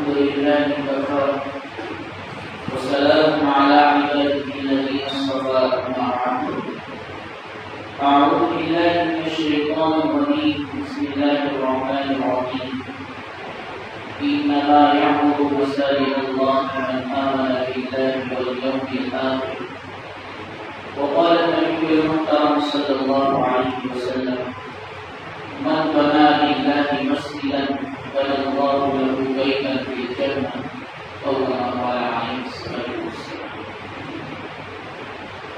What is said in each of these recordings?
الحمد لله وكفى وسلام على عباده الذين اصطفى أما بعد. أعوذ بالله من الشيطان الرجيم. بسم الله الرحمن الرحيم. إنما يعبد مساجد الله من آمن بالله واليوم الآخر. وقال النبي المحترم صلى الله عليه وسلم: من بنى لله مسجدا بنى الله له بيتا في الجنة أو كما قال عليه الصلاة والسلام.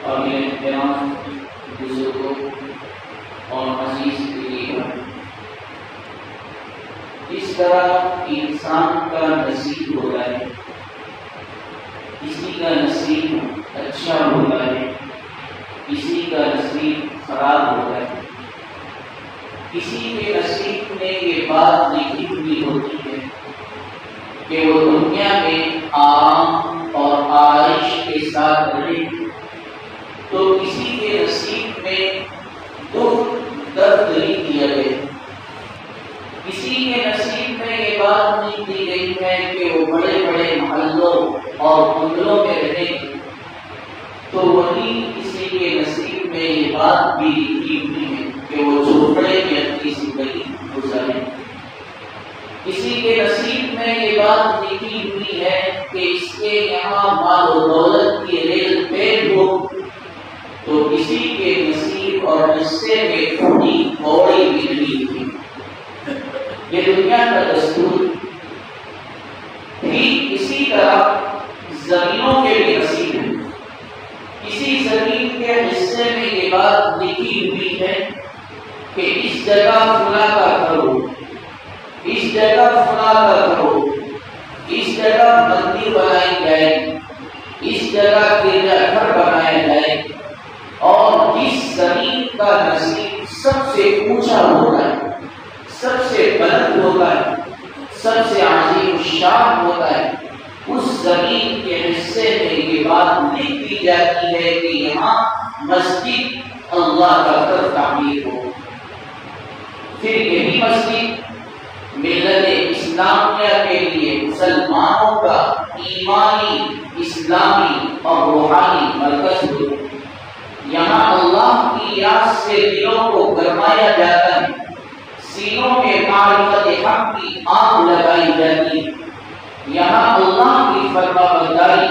قابل احترام بزرگوں اور عزیز گریہ، اس طرح انسان کا نصیب ہوتا ہے، کسی کا نصیب اچھا ہوتا ہے، کسی کا نصیب خراب ہوتا ہے. کسی کے نصیب میں یہ بات لکھی ہوئی ہوتی ہے کہ وہ دنیا میں آرام اور عائش کے ساتھ رہے، تو کسی کے نصیب میں دکھ درد لکھ دیا گیا. کسی کے نصیب میں یہ بات لکھ دی گئی ہے کہ وہ بڑے بڑے محلوں اور بنگلوں میں رہے، تو وہی کسی کے نصیب میں یہ بات بھی لکھی ہوئی ہے کہ وہ جھوپڑے میں اپنی زندگی گزارے. کسی کے نصیب میں یہ بات لکھی ہوئی ہے کہ اس کے یہاں مال و دولت کی ریل پیر ہو، تو کسی کے نصیب اور حصے میں تھوڑی بوڑی ملی ہوئی. یہ دنیا کا دستور. ٹھیک اسی طرح زمینوں کے بھی نصیب ہے. کسی زمین کے حصے میں یہ بات لکھی ہوئی ہے کہ اس جگہ فلاں کا گھر ہو، اس جگہ فلاں کا گھر ہو، اس جگہ مندر بنائی جائے، اس جگہ گرجا گھر بنایا جائے. اور جس زمین کا نصیب سب سے اونچا ہوتا ہے، سب سے بلند ہوتا ہے، سب سے عظیم الشان ہوتا ہے، اس زمین کے حصے میں یہ بات لکھ دی جاتی ہے کہ یہاں مسجد اللہ کا گھر تعمیر ہو. پھر یہی مسجد ملت اسلامیہ کے لیے مسلمانوں کا ایمانی، اسلامی اور روحانی مرکز ہو. یہاں اللہ کی یاد سے دلوں کو گرمایا جاتا ہے، سینوں میں معرفت حق کی آگ لگائی جاتی ہے. یہاں اللہ کی فرمانبرداری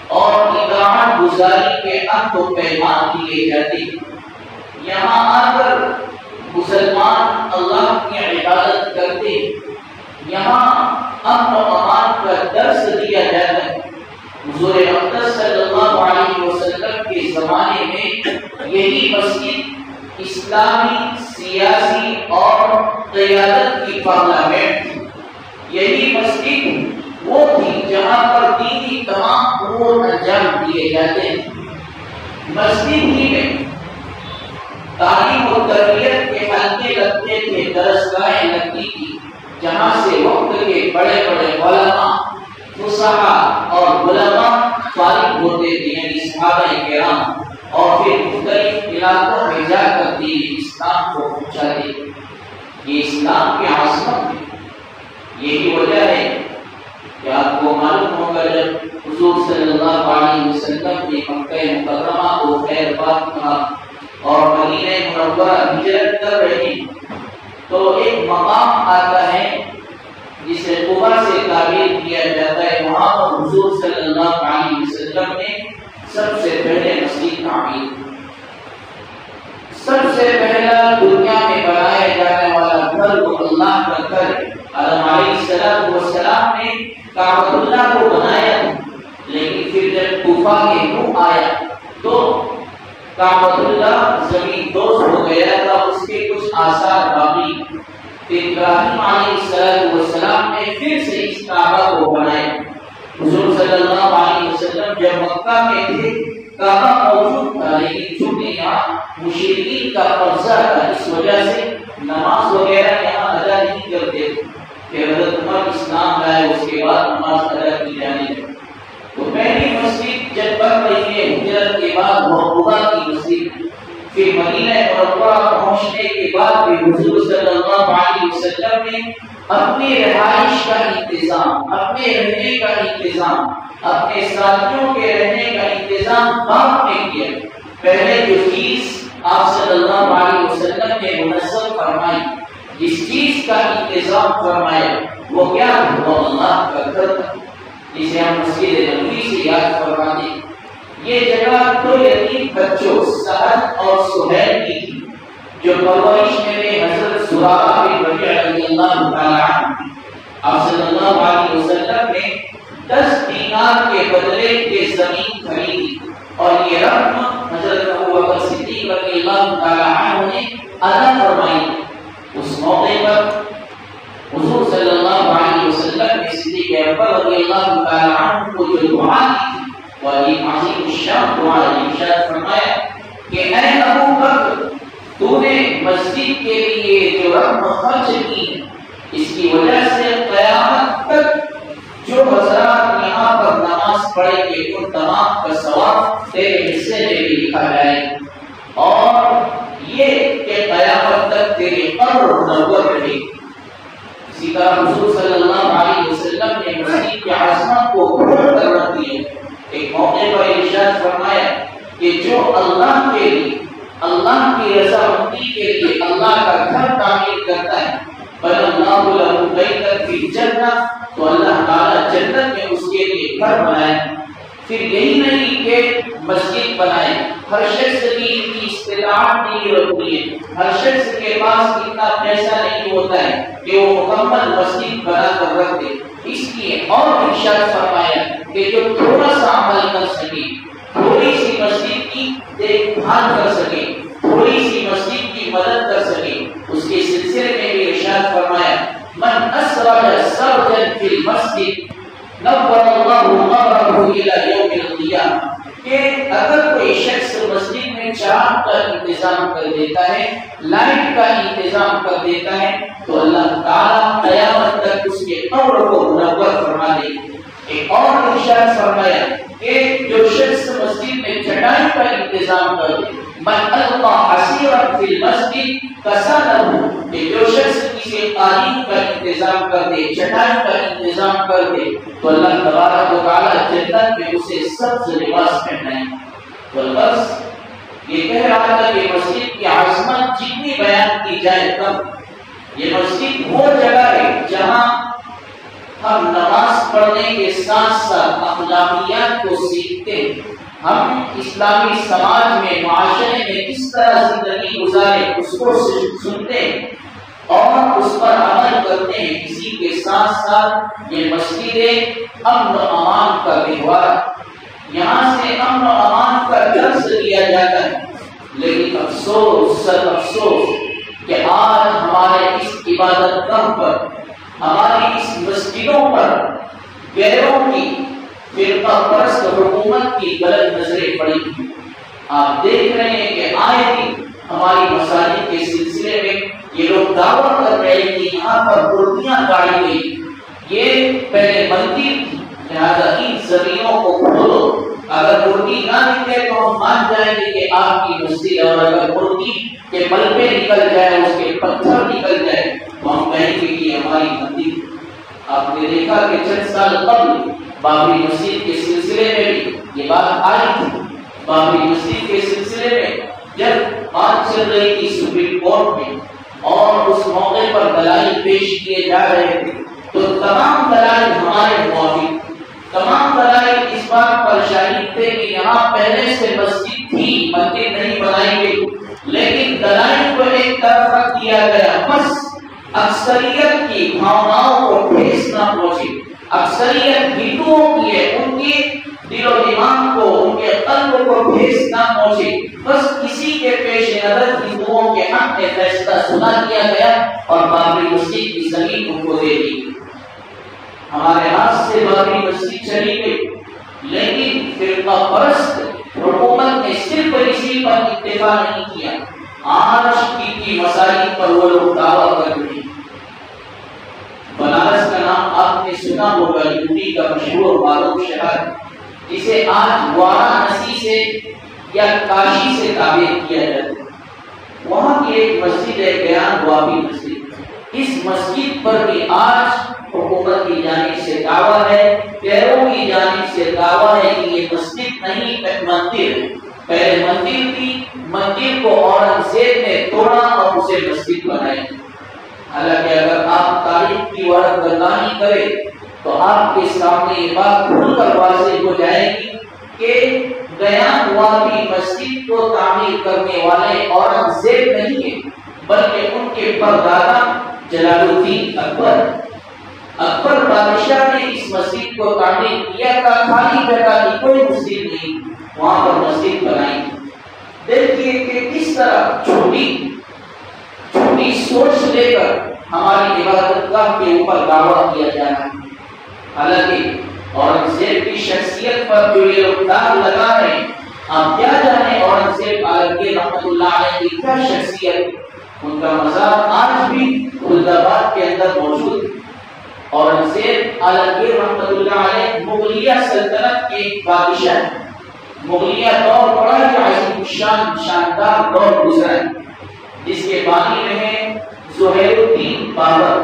اور اطاعت گزاری کے عہد و پیمان دیے جاتے ہیں. یہاں آ کر مسلمان اللہ کی عبادت کرتے ہیں. یہاں امن و امان کا درس دیا جاتا ہے. حضور اقدس صلی اللہ علیہ وسلم کے زمانے میں یہی مسجد اسلامی، سیاسی اور قیادت کی پارلیمنٹ تھی. یہی مسجد وہ تھی جہاں پر دینی تمام امور انجام دیے جاتے ہیں. مسجد ہی میں تعلیم و تربیت کے حلقے لگتے تھے، درسگاہیں لگتی تھی، جہاں سے وقت کے بڑے بڑے علماء، فصحاء اور علماء فارغ ہوتے تھے، یعنی صحابہ کرام، اور پھر مختلف علاقوں میں جا کر دین اسلام کو پہنچاتے. یہ اسلام کی عظمت ہے. یہی وجہ ہے کہ آپ کو معلوم ہوگا جب حضور صلی اللہ علیہ وسلم نے مکہ مکرمہ کو خیر بات کہا اور مدینہ منورہ ہجرت کر رہے ہیں، تو ایک مقام آتا ہے جسے قبا سے تعبیر کیا جاتا ہے. وہاں پر حضور صلی اللہ علیہ وسلم نے سب سے پہلے مسجد تعمیر. سب سے پہلا دنیا میں بنایا جانے والا گھر وہ اللہ کا گھر ہے. آدم علیہ السلام نے کعبۃ اللہ کو بنایا، لیکن پھر جب طوفان کے نوح آیا تو کعبۃ اللہ زمین دوز ہو گیا تھا، اس کے کچھ آثار باقی. پھر ابراہیم علیہ السلام نے پھر سے اس کعبہ کو بنایا. حضور صلی اللہ علیہ وسلم جب مکہ میں تھے کعبہ موجود تھا، لیکن چونکہ یہاں مشرکین کا قبضہ تھا، اس وجہ سے نماز وغیرہ یہاں ادا نہیں کرتے. پھر حضرت عمر اسلام لائے، اس کے بعد نماز ادا کی جانے لگی. تو پہلی مسجد جب بن رہی ہے ہجرت کے بعد وہ قبا کی مسجد. پھر مدینہ منورہ پہنچنے کے بعد بھی حضور صلی اللہ علیہ وسلم نے اپنی رہائش کا انتظام، اپنے رہنے کا انتظام، اپنے ساتھیوں کے رہنے کا انتظام باپ نے کیا۔ پہلے جو چیز آپ صلی اللہ علیہ وسلم نے منظم فرمائی، جس چیز کا انتظام فرمایا وہ کیا؟ وہ اللہ کا گھر تھا، جسے ہم مسجد نبوی سے یاد فرماتے ہیں۔ یہ جگہ دو یتیم بچوں سعد اور سہیل کی تھی، جو پرورش میں حضرت زرارہ بن ربیع رضی اللہ تعالی عنہ۔ آپ صلی اللہ علیہ وسلم نے 10 دینار کے بدلے یہ زمین خریدی اور یہ رقم حضرت ابوبکر صدیق رضی اللہ تعالی عنہ نے ادا فرمائی۔ اس موقع پر حضور صلی اللہ علیہ وسلم نے صدیق اکبر رضی اللہ تعالی عنہ کو جو دعا کی تھی وہ یہ عظیم الشان دعا ارشاد فرمایا کہ اے ابو بکر، تو نے مسجد کے لیے جو رقم خرچ کی ہے، اس کی وجہ سے قیامت تک جو حضرات یہاں پر نماز پڑھیں گے ان تمام کا ثواب تیرے حصے میں بھی لکھا جائے گا، اور یہ کہ قیامت تک تیرے قبر منور رہے۔ اسی طرح حضور صلی اللہ علیہ وسلم نے مسجد کی عظمت کو کھول کر رکھ دیا۔ ایک موقع پر ارشاد فرمایا کہ جو اللہ کے لیے، اللہ کی رضامندی کے لیے اللہ کا گھر تعمیر کرتا ہے، بل اللہ له بیتا فی الجنہ، تو اللہ تعالیٰ جنت میں اس کے لیے گھر بنائے۔ پھر یہی نہیں کہ مسجد بنائے، ہر شخص کی اتنی استطاعت نہیں ہوتی ہے، ہر شخص کے پاس اتنا پیسہ نہیں ہوتا ہے کہ وہ مکمل مسجد بنا کر رکھ دے۔ اس لیے اور ارشاد فرمایا کہ جو تھوڑا سا عمل کر سکے، تھوڑی سی مسجد کی دیکھ بھال کر سکے، تھوڑی سی مسجد کی مدد کر سکے، اس کے سلسلے میں بھی ارشاد فرمایا من اسرج سرجا فی المسجد نور اللہ قبرہ الی یوم القیامہ، کہ اگر کوئی شخص مسجد میں چراغ کا انتظام کر دیتا ہے، لائٹ کا انتظام کر دیتا ہے، تو اللہ تعالیٰ قیامت تک اس کے قبر کو منور فرما دے گا۔ ایک اور ارشاد فرمایا کہ جو شخص مسجد میں چٹائی کا انتظام کر دے، من القى حسیرا فی المسجد کسانہ، کہ جو شخص کسی قالین کا انتظام کر دے، چٹائی کا انتظام کر دے، تو اللہ تبارک و تعالیٰ جنت میں اسے سبز لباس پہنائے۔ تو بس یہ کہہ رہا تھا کہ مسجد کی عظمت جتنی بیان کی جائے کم۔ یہ مسجد وہ جگہ ہے جہاں ہم نماز پڑھنے کے ساتھ ساتھ اخلاقیات کو سیکھتے ہیں، ہم اسلامی سماج میں، معاشرے میں کس طرح زندگی گزارے اس کو سنتے ہیں اور اس پر عمل کرتے ہیں۔ اسی کے ساتھ ساتھ یہ مسجد امن و امان کا گہوارہ، یہاں سے امن و امان کا درس دیا جاتا ہے۔ لیکن افسوس، سر افسوس کہ آج ہمارے اس عبادت گاہ پر، ہماری اس مسجدوں پر غیروں کی فرقہ پرست حکومت کی غلط نظریں پڑی ہیں۔ آپ دیکھ رہے ہیں کہ آئے دن ہماری مساجد کے سلسلے میں یہ لوگ دعویٰ کر رہے ہیں کہ یہاں پر مورتیاں گاڑی گئی، یہ پہلے مندر تھی، لہذا ان زمینوں کو کھولو، اگر مورتی نہ نکلے تو ہم مان جائیں گے کہ آپ کی مسجد ہے، اور اگر مورتی کے ملبے نکل جائے، اس کے پتھر نکل جائے تو ہم کہیں گے کہ ہماری مندر۔ آپ نے دیکھا کہ چند سال قبل بابری مسجد کے سلسلے میں بھی یہ بات آئی تھی۔ بابری مسجد کے سلسلے میں جب بات چل رہی تھی سپریم کورٹ میں اور اس موقع پر دلائل پیش کیے جا رہے تھے، تو تمام دلائل ہمارے موافق، تمام دلائل اس بات پر شاہد تھے کہ یہاں پہلے سے مسجد تھی، مندر نہیں بنائی گئی، لیکن دلائل کو ایک طرف رکھ دیا گیا، بس اکثریت کی بھاوناؤں کو ٹھیس نہ پہنچے، اکثریت ہندوؤں کی ہے، ان کے دل و دماغ کو، ان کے قلب کو ٹھیس نہ پہنچے، بس کسی کے پیش نظر ہندوؤں کے حق میں فیصلہ سنا دیا گیا اور بابری مسجد کی زمین ان کو دے دی۔ ہمارے ہاتھ سے بابری مسجد چلی گئی، لیکن فرقہ پرست حکومت نے صرف اسی پر اکتفا نہیں کیا، آج کی مساجد پر وہ لوگ دعویٰ کر رہے ہیں۔ بنارس کا نام آپ نے سنا ہوگا، یوپی کا مشہور معروف شہر، جسے آج وارانسی سے یا کاشی سے تعبیر کیا جاتا ہے۔ وہاں کی ایک مسجد ہے گیان دوابی مسجد، اس مسجد پر بھی آج حکومت کی جانب سے دعویٰ ہے، پیروں کی جانب سے دعویٰ ہے کہ یہ مسجد نہیں مندر ہے۔ پہلے مندر تھی، مندر کو اورنگزیب نے توڑا اور اسے مسجد بنائی۔ حالانکہ اگر آپ تاریخ کی ورق گردانی کریں تو آپ کے سامنے یہ بات کھل کر واضح ہو جائے گی کہ گیان والی مسجد کو تعمیر کرنے والے اورنگزیب نہیں ہیں، بلکہ ان کے پردادا جلال الدین اکبر بادشاہ نے اس مسجد کو تعمیر کیا تھا۔ خالی جگہ کی کوئی مسجد نہیں، وہاں پر مسجد بنائی۔ دیکھیے کہ کس طرح چھوٹی سوچ لے کر ہماری عبادت گاہ کے اوپر دعویٰ کیا جا رہا ہے۔ حالانکہ اورنگزیب کی شخصیت پر جو یہ لوگ داغ لگا رہے ہیں، آپ کیا جانے اورنگزیب عالمگیر رحمۃ اللہ علیہ کی کیا شخصیت، ان کا مزار آج بھی خلدآباد کے اندر موجود ہے۔ اورنگزیب عالمگیر رحمۃ اللہ علیہ مغلیہ سلطنت کے بادشاہ ہیں۔ مغلیہ دور بڑا ہی عظیم الشان شاندار دور گزرا ہے، جس کے بانی رہے زہیر الدین بابر۔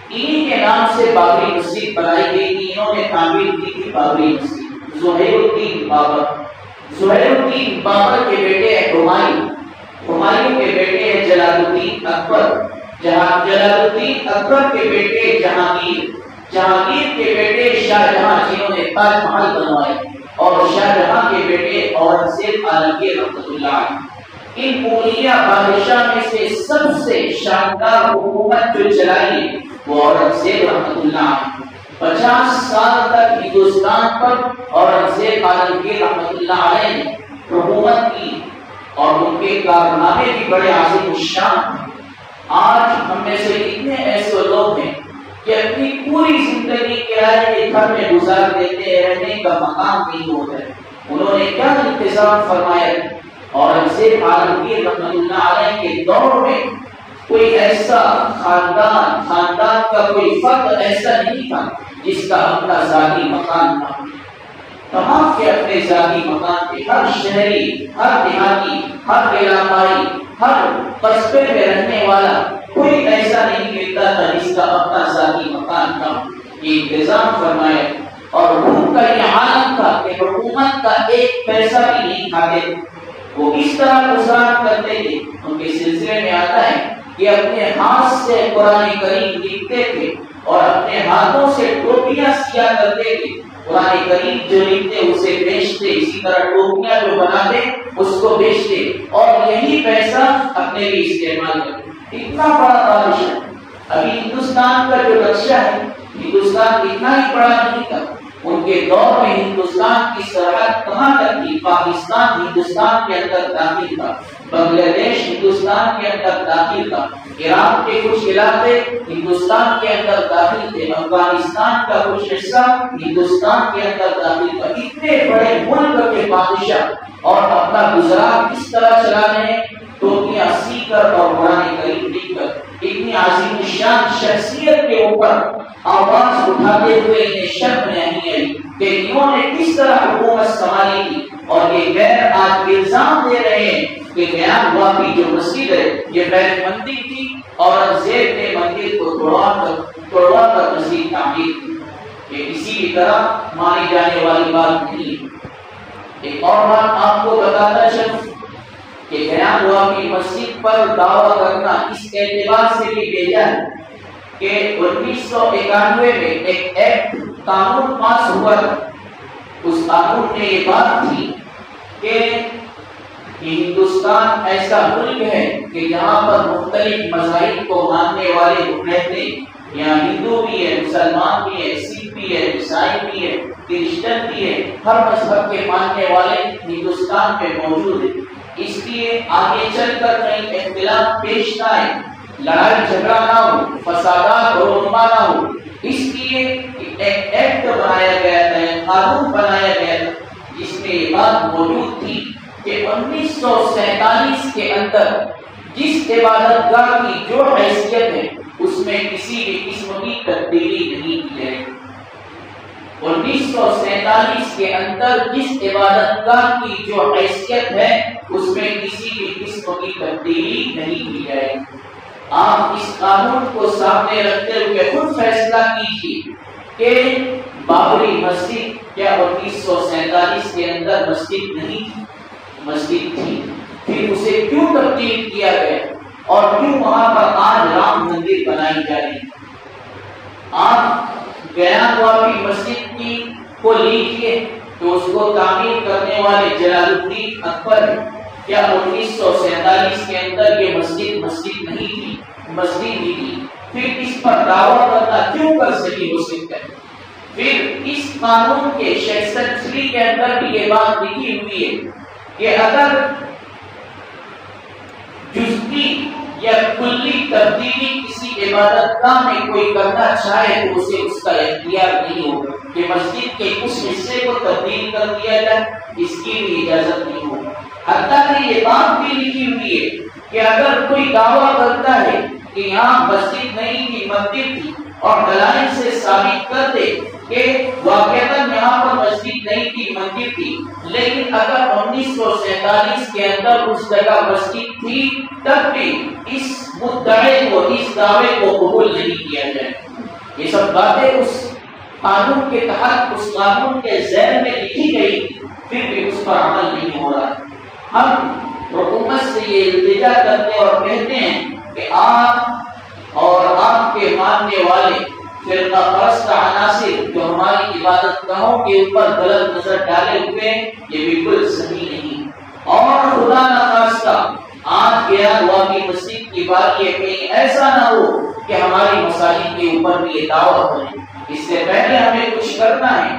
انہی کے نام سے بابری مسجد بنائی گئی تھی، انہوں نے تعمیر کی تھی بابری مسجد۔ زہیر الدین بابر کے بیٹے ہمایوں کے بیٹے ہیں جلال الدین اکبر، جلال الدین اکبر کے بیٹے جہانگیر کے بیٹے شاہ جہاں، جنہوں نے تاج محل بنوائے، اور شاہ جہاں کے بیٹے اورنگزیب عالمگیر رحمۃ اللہ علیہ۔ ان مغلیہ بادشاہ میں سے سب سے شاندار حکومت جو چلائی وہ اورنگزیب رحمۃ اللہ علیہ۔ 50 سال تک ہندوستان پر اورنگزیب عالمگیر رحمۃ اللہ علیہ نے حکومت کی، اور ان کے کارنامے بھی بڑے عظیم الشان ہیں۔ آج ہم میں سے کتنے ایسے لوگ ہیں کہ اپنی پوری زندگی کرائے کے گھر میں گزار دیتے ہیں، رہنے کا مقام نہیں ہوتا ہے۔ انہوں نے کیا انتظام فرمایا؟ اورنگزیب عالمگیر رحمۃ اللہ علیہ کے دور میں کوئی ایسا خاندان کا کوئی فرد ایسا نہیں تھا جس کا اپنا ذاتی مکان تھا۔ تمام کے اپنے ذاتی مکان تھے۔ ہر شہری، ہر دیہاتی، ہر علاقائی، ہر قصبے میں رہنے والا کوئی ایسا نہیں ملتا تھا جس کا اپنا ذاتی مکان تھا۔ یہ انتظام فرمایا، اور ان کا یہ عالم تھا کہ حکومت کا ایک پیسہ بھی نہیں کھاتے تھے۔ وہ کس طرح گزارا کرتے تھے؟ ان کے سلسلے میں آتا ہے کہ اپنے ہاتھ سے قرآن کریم لکھتے تھے اور اپنے ہاتھوں سے ٹوپیاں سیا کرتے تھے۔ قرآن کریم جو لکھتے اسے بیچتے، اسی طرح ٹوپیاں جو بناتے اس کو بیچتے، اور یہی پیسہ اپنے لیے استعمال کرتے۔ اتنا بڑا بادشاہ۔ ابھی ہندوستان کا جو نقشہ ہے، ہندوستان اتنا ہی بڑا نہیں تھا۔ ان کے دور میں ہندوستان کی سرحد کہاں تک تھی؟ پاکستان ہندوستان کے اندر داخل تھا، بنگلہ دیش ہندوستان کے اندر داخل تھا، ایران کے کچھ علاقے ہندوستان کے اندر داخل تھے، افغانستان کا کچھ حصہ ہندوستان کے اندر داخل تھا۔ اتنے بڑے ملک کے بادشاہ اور اپنا گزران کس طرح چلا رہے ہیں؟ ٹوپیاں سی کر اور قرآن کریم لکھ کر۔ اتنی عظیم الشان شخصیت کے اوپر آواز اٹھاتے ہوئے انہیں شرم نہیں آئی کہ انہوں نے کس طرح حکومت سنبھالی تھی، اور یہ غیر آج الزام دے رہے ہیں کہ گیان واقعی جو مسجد ہے یہ پہلے مندر تھی، اورنگزیب نے مندر کو توڑوا کر مسجد تعمیر کی۔ یہ کسی بھی طرح مانی جانے والی بات نہیں۔ ایک اور بات آپ کو بتاتا چلوں کہ گیان واقعی مسجد پر دعویٰ کرنا اس اعتبار سے بھی بھیجا ہے کہ 1991 میں ایک ایکٹ قانون پاس ہوا تھا۔ اس قانون میں یہ بات تھی کہ ہندوستان ایسا ملک ہے کہ جہاں پر مختلف مذاہب کو ماننے والے لوگ رہتے ہیں۔ یہاں ہندو بھی ہے، مسلمان بھی ہے، سکھ بھی ہے، عیسائی بھی ہے، کرسچن بھی ہے، ہر مذہب کے ماننے والے ہندوستان میں موجود ہیں۔ اس لیے آگے چل کر کہیں اختلاف پیش نہ آئے، لڑائی جھگڑا نہ ہو، فسادات رونما نہ ہو، اس لیے ایک ایکٹ بنایا گیا تھا، قانون بنایا گیا تھا، جس میں یہ بات موجود تھی کہ 1947 کے اندر جس عبادت گاہ کی جو حیثیت ہے اس میں کسی بھی قسم کی تبدیلی نہیں کی جائے گی۔ 1947 کے اندر جس عبادت گاہ کی جو حیثیت ہے اس میں کسی بھی قسم کی تبدیلی نہیں کی جائے گی۔ آپ اس قانون کو سامنے رکھتے ہوئے خود فیصلہ کیجیے کہ بابری مسجد کیا 1947 کے اندر مسجد نہیں تھی؟ مسجد تھی، پھر اسے کیوں تبدیل کیا گیا اور کیوں وہاں پر آج رام مندر بنائی جا رہی ہے؟ آپ گیان واپی مسجد کی کو لیجیے تو اس کو تعمیر کرنے والے جلال الدین اکبر، کیا 1947 کے اندر یہ مسجد نہیں تھی؟ مسجد ہی تھی، پھر اس پر دعویٰ کرنا کیوں کر سکی ہو سکتا ہے؟ پھر اس قانون کے سیکشن 3 کے اندر بھی یہ بات لکھی ہوئی ہے کہ اگر جزئی یا کلی تبدیلی کسی عبادت گاہ میں کوئی کرنا چاہے تو اسے اس کا اختیار نہیں ہوگا کہ مسجد کے اس حصے کو تبدیل کر دیا جائے، اس کی بھی اجازت نہیں ہوگی۔ حتیٰ کہ یہ بات بھی لکھی ہوئی ہے کہ اگر کوئی دعویٰ کرتا ہے کہ یہاں مسجد نہیں تھی مندر تھی اور دلائل سے ثابت کر دے کہ واقعتاً یہاں پر مسجد نہیں تھی مندر تھی، لیکن اگر 1947 کے اندر اس جگہ مسجد تھی تب بھی اس مدعے کو، اس دعوے کو قبول نہیں کیا جائے۔ یہ سب باتیں اس قانون کے تحت، اس قانون کے ذیل میں لکھی گئی، پھر بھی اس پر عمل نہیں ہو رہا۔ ہم حکومت سے یہ التجا کرتے اور کہتے ہیں کہ آپ اور آپ کے ماننے والے فرقہ پرست عناصر جو ہماری عبادت گاہوں کے اوپر غلط نظر ڈالے ہوئے ہیں، یہ بالکل صحیح نہیں۔ اور خدا نخواستہ آج گیان واقعی مسجد کی بات یہ کہیں ایسا نہ ہو کہ ہماری مساجد کے اوپر بھی یہ دعویٰ بنے۔ اس سے پہلے ہمیں کچھ کرنا ہے،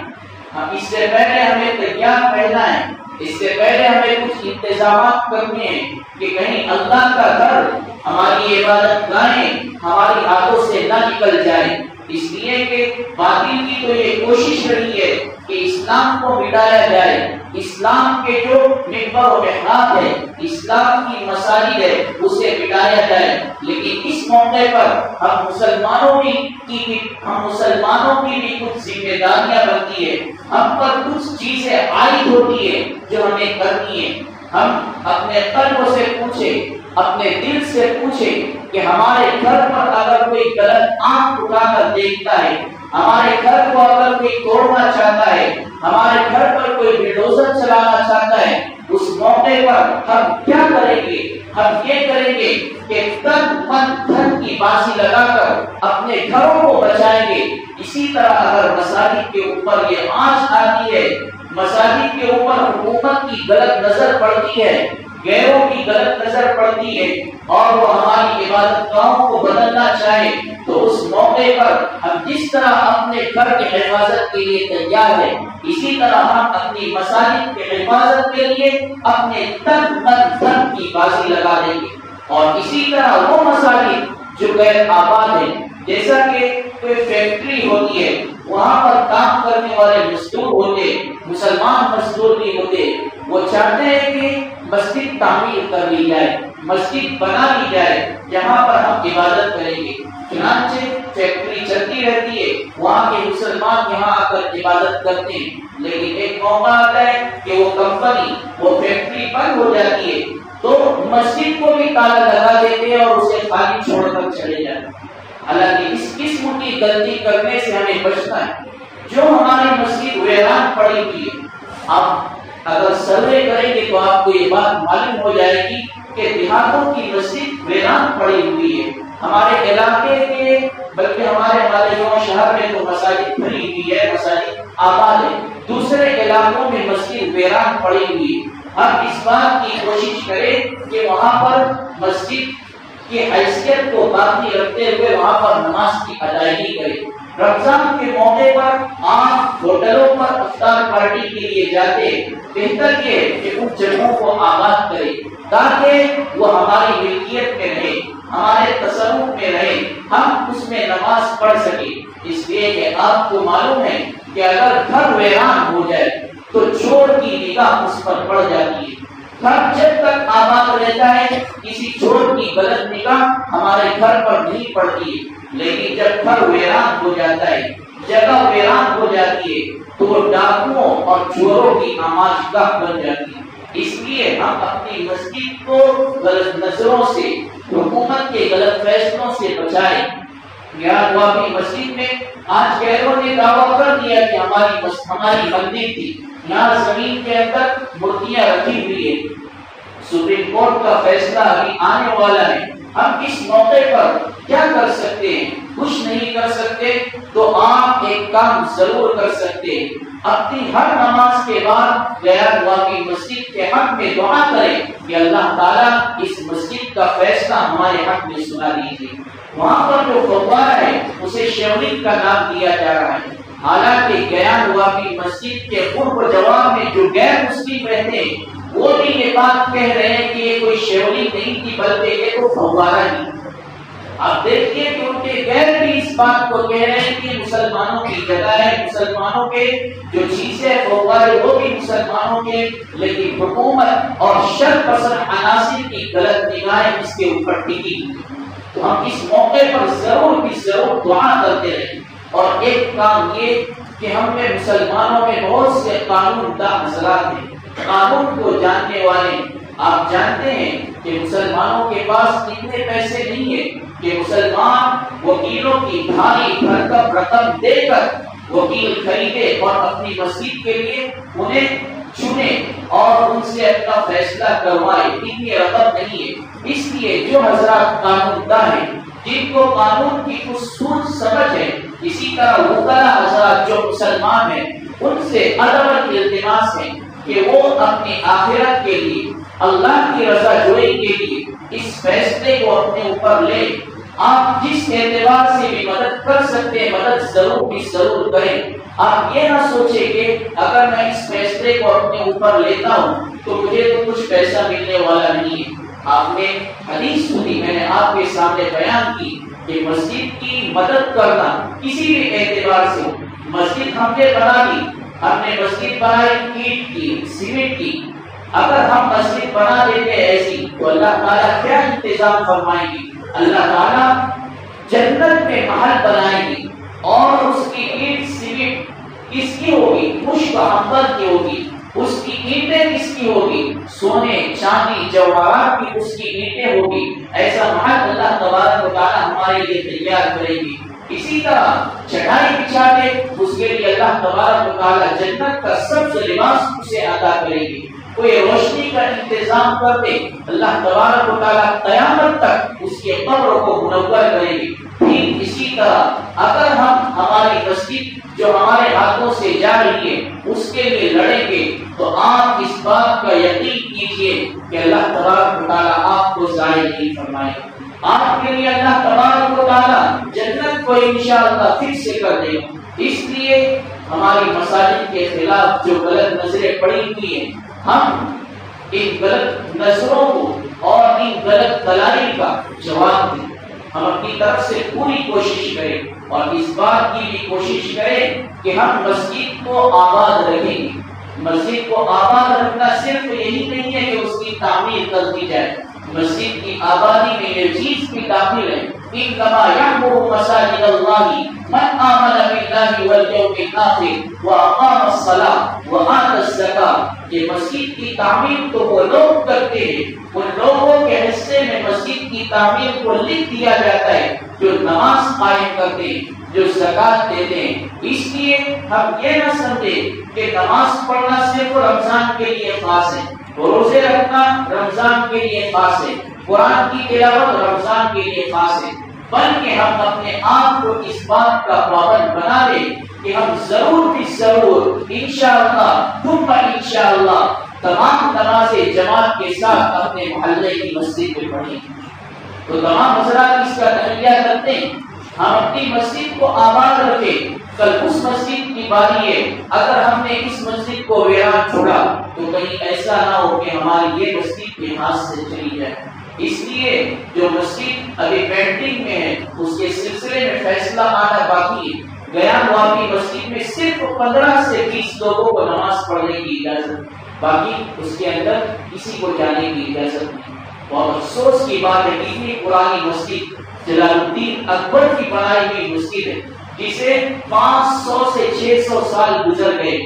اس سے پہلے ہمیں تیار رہنا ہے، اس سے پہلے ہمیں کچھ انتظامات کرنے ہیں کہ کہیں اللہ کا گھر، ہماری عبادت گاہیں ہماری ہاتھوں سے نہ نکل جائیں۔ اس لیے کہ باطل کی تو یہ کوشش رہی ہے کہ اسلام کو مٹایا جائے، اسلام کے جو محور و محراب ہے، اسلام کی مساجد ہے، اسے مٹایا جائے۔ لیکن اس موقع پر ہم مسلمانوں کی بھی کچھ ذمہ داریاں بنتی ہے، ہم پر کچھ چیزیں عائد ہوتی ہے جو ہمیں کرنی ہے۔ ہم اپنے قلب سے پوچھیں، اپنے دل سے پوچھیں کہ ہمارے گھر پر اگر کوئی غلط آنکھ اٹھا کر دیکھتا ہے، ہمارے گھر کو اگر کوئی توڑنا چاہتا ہے، ہمارے گھر پر کوئی بلڈوزر چلانا چاہتا ہے، اس موقع پر ہم کیا کریں گے؟ ہم یہ کریں گے کہ تن من دھن کی بازی لگا کر اپنے گھروں کو بچائیں گے۔ اسی طرح اگر مساجد کے اوپر یہ آنچ آتی ہے، مساجد کے اوپر حکومت کی غلط نظر پڑتی ہے، غیروں کی غلط نظر پڑتی ہے اور وہ ہماری عبادت گاہوں کو بدلنا چاہے، تو اس موقع پر ہم جس طرح اپنے گھر کی حفاظت کے لیے تیار ہیں، اسی طرح ہم اپنی مساجد کی حفاظت کے لیے اپنے تن من دھن کی بازی لگا دیں گے۔ اور اسی طرح وہ مساجد جو غیر آباد ہیں، جیسا کہ کوئی فیکٹری ہوتی ہے، وہاں پر کام کرنے والے مزدور ہوتے، مسلمان مزدور بھی ہوتے، وہ چاہتے ہیں کہ مسجد تعمیر کر لی جائے، مسجد بنا لی جائے جہاں پر ہم عبادت کریں گے۔ چنانچہ فیکٹری چلتی رہتی ہے، وہاں کے مسلمان یہاں آ کر عبادت کرتے ہیں، لیکن ایک موقع آتا ہے کہ وہ کمپنی، وہ فیکٹری بند ہو جاتی ہے، تو مسجد کو بھی تالا لگا دیتے ہیں اور اسے خالی چھوڑ کر چلے جاتے ہیں۔ حالانکہ اس قسم کی غلطی کرنے سے ہمیں بچنا ہے۔ جو ہماری مسجد ویران پڑی ہوئی ہے، آپ اگر سروے کریں گے تو آپ کو یہ بات معلوم ہو جائے گی کہ دیہاتوں کی مسجد ویران پڑی ہوئی ہے۔ ہمارے علاقے کے بلکہ ہمارے مالیگاؤں شہر میں تو مساجد بھری ہوئی ہے، مساجد آباد ہے، دوسرے علاقوں میں مسجد ویران پڑی ہوئی ہے۔ ہم اس بات کی کوشش کریں کہ وہاں پر مسجد کی حیثیت کو باقی رکھتے ہوئے وہاں پر نماز کی ادائیگی کریں۔ رمضان کے موقع پر آپ ہوٹلوں پر افطار پارٹی کے لیے جاتے، بہتر یہ ہے کہ ان جگہوں کو آباد کریں تاکہ وہ ہماری ملکیت میں رہے، ہمارے تصرف میں رہے، ہم اس میں نماز پڑھ سکیں۔ اس لیے کہ آپ کو معلوم ہے کہ اگر گھر ویران ہو جائے تو چور کی نگاہ اس پر پڑ جاتی ہے۔ گھر جب تک آباد رہتا ہے کسی چور کی غلط نگاہ ہمارے گھر پر نہیں پڑتی ہے، لیکن جب گھر ویران ہو جاتا ہے، جگہ ویران ہو جاتی ہے، تو وہ ڈاکوؤں اور چوروں کی آماجگاہ بن جاتی ہے۔ اس لیے ہم اپنی مسجد کو غلط نظروں سے، حکومت کے غلط فیصلوں سے بچائے۔ یاد ہوا کہ مسجد میں آج غیروں نے دعویٰ کر دیا کہ ہماری مندر تھی، یہاں زمین کے اندر مورتیاں رکھی ہوئی ہے۔ سپریم کورٹ کا فیصلہ ابھی آنے والا ہے، ہم اس موقع پر کیا کر سکتے ہیں؟ کچھ نہیں کر سکتے تو آپ ایک کام ضرور کر سکتے ہیں، اپنی ہر نماز کے بعد غیر واقعی مسجد کے حق میں دعا کریں کہ اللہ تعالیٰ اس مسجد کا فیصلہ ہمارے حق میں سنا دیجیے۔ وہاں پر جو فوارہ ہے اسے شیولنگ کا نام دیا جا رہا ہے، حالانکہ غیر واقعی مسجد کے قرب جواب میں جو غیر مسلم رہتے ہیں وہ بھی یہ بات کہہ رہے ہیں کہ یہ کوئی شیولنگ نہیں تھی بلکہ یہ تو فوارہ ہی۔ آپ دیکھیے کہ ان کے غیر بھی اس بات کو کہہ رہے ہیں کہ مسلمانوں کی جگہ ہے، مسلمانوں کے جو چیزیں فوارے وہ بھی مسلمانوں کے، لیکن حکومت اور شر پسند عناصر کی غلط نگاہیں اس کے اوپر ٹکی۔ تو ہم اس موقع پر ضرور دعا کرتے رہیں۔ اور ایک کام یہ کہ ہم میں مسلمانوں میں بہت سے قانون داں حضرات ہیں، قانون کو جاننے والے۔ آپ جانتے ہیں کہ مسلمانوں کے پاس اتنے پیسے نہیں ہیں کہ مسلمان وکیلوں کی بھاری بھرکم رقم دے کر وکیل خریدے اور اپنی مسجد کے لیے انہیں چنے اور ان سے اپنا فیصلہ کروائے، اتنی رقم نہیں ہے۔ اس لیے جو حضرات قانون داں ہیں، جن کو قانون کی کچھ سوچ سمجھ ہے، اسی طرح وکلا حضرات جو مسلمان ہیں، ان سے ادب التماس ہے کہ وہ اپنی آخرت کے لیے، اللہ کی رضا جوئی کے لیے اس فیصلے کو اپنے اوپر لے۔ آپ جس اعتبار سے بھی مدد کر سکتے ہیں مدد ضرور کریں۔ آپ یہ نہ سوچیں کہ اگر میں اس فیصلے کو اپنے اوپر لیتا ہوں تو مجھے تو کچھ پیسہ ملنے والا نہیں ہے۔ آپ نے حدیث سنی، میں نے آپ کے سامنے بیان کی کہ مسجد کی مدد کرنا کسی بھی اعتبار سے ہو۔ مسجد ہم نے بنا لی، ہم نے مسجد بنائی اینٹ کی، سیمنٹ کی، اگر ہم مسجد بنا دیتے ایسی تو اللہ تعالیٰ کیا انتظام فرمائیں گے؟ اللہ تعالیٰ جنت میں محل بنائیں گے اور اس کی اینٹ سیمنٹ کس کی ہوگی؟ مشک عنبر کی ہوگی، اس کی اینٹیں کس کی ہوگی؟ سونے چاندی جواہرات کی اس کی اینٹیں ہوگی۔ ایسا محل اللہ تبارک و تعالیٰ ہمارے لیے تیار کریں گے۔ اسی طرح چٹائی بچھا دے، اس کے لیے اللہ تبارک و تعالیٰ جنت کا سبز لباس اسے عطا کریں گے۔ کوئی روشنی کا انتظام کر دے، اللہ تبارک و تعالیٰ قیامت تک اس کے قبر کو منور کریں گے۔ ٹھیک اسی طرح اگر ہم ہماری مسجد جو ہمارے ہاتھوں سے جا رہی ہے اس کے لیے لڑیں گے تو آپ اس بات کا یقین کیجئے کہ اللہ تبارک و تعالیٰ آپ کو ضائع نہیں فرمائے گا۔ آپ کے لیے اللہ تبارک و تعالیٰ جنت کو انشاءاللہ پھر سے کر دے گا۔ اس لیے ہماری مساجد کے خلاف جو غلط نظریں پڑی ہوئی ہیں، ہم ان غلط نظروں کو اور ان غلط دلائل کا جواب دیں۔ ہم اپنی طرف سے پوری کوشش کریں اور اس بات کی بھی کوشش کریں کہ ہم مسجد کو آباد رکھیں گے۔ مسجد کو آباد رکھنا صرف یہی نہیں ہے کہ اس کی تعمیر کر دی جائے، مسجد کی آبادی میں یہ چیز بھی داخل ہے، انما یعمر مساجد اللہ من آمن باللہ والیوم الآخر واقام الصلاۃ وآتى الزکاۃ۔ یہ مسجد کی تعمیر تو وہ لوگ کرتے ہیں، ان لوگوں کے حصے میں مسجد کی تعمیر کو لکھ دیا جاتا ہے جو نماز قائم کرتے ہیں، جو زکات دیتے ہیں۔ اس لیے ہم یہ نہ سمجھیں کہ نماز پڑھنا صرف رمضان کے لیے خاص ہے، روزے رکھنا رمضان کے لیے خاص ہے، قرآن کی تلاوت رمضان کے لیے خاص ہے، بلکہ ہم اپنے آپ کو اس بات کا پابند بنا لیں کہ ہم ضرور انشاءاللہ ثم انشاءاللہ تمام نمازیں جماعت کے ساتھ اپنے محلے کی مسجد میں پڑھیں۔ تو تمام حضرات اس کا تہیہ کرتے ہیں، ہم اپنی مسجد کو آباد رکھیں۔ کل اس مسجد کی باری ہے، اگر ہم نے اس مسجد کو ویران چھوڑا تو کہیں ایسا نہ ہو کہ ہماری یہ مسجد کے ہاتھ سے چلی جائے۔ اس لیے جو مسجد ابھی پینڈنگ میں ہے اس کے سلسلے میں فیصلہ آنا باقی ہے۔ گیان واقعی مسجد میں صرف 15 سے 20 لوگوں کو نماز پڑھنے کی اجازت، باقی اس کے اندر کسی کو جانے کی اجازت نہیں۔ بہت افسوس کی بات ہے، اتنی پرانی مسجد جلال الدین اکبر کی بنائی ہوئی مسجد ہے جسے 500 سے 600 سال گزر گئے،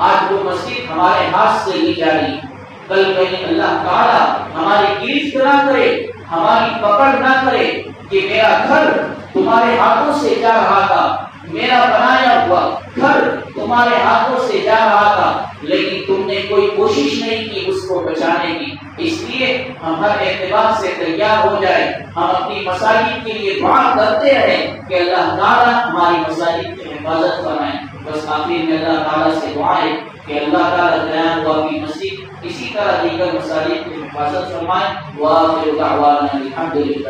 آج وہ مسجد ہمارے ہاتھ سے لی جا رہی ہے۔ کل کہیں اللہ تعالیٰ ہماری گریز نہ کرے، ہماری پکڑ نہ کرے کہ میرا گھر تمہارے ہاتھوں سے جا رہا تھا، میرا بنایا ہوا گھر تمہارے ہاتھوں سے جا رہا تھا، لیکن تم نے کوئی کوشش نہیں کی اس کو بچانے کی۔ اس لیے ہم ہر اعتبار سے تیار ہو جائے، ہم اپنی مساجد کے لیے دعا کرتے رہیں کہ اللہ تعالیٰ ہماری مساجد کی حفاظت فرمائے۔ بس آخر میں اللہ تعالیٰ سے دعا ہے کہ اللہ تعالیٰ قیام ہوا کی مسجد اسی طرح دیگر مساجد کی حفاظت فرمائے۔ وآخر دعوانا الحمدللہ۔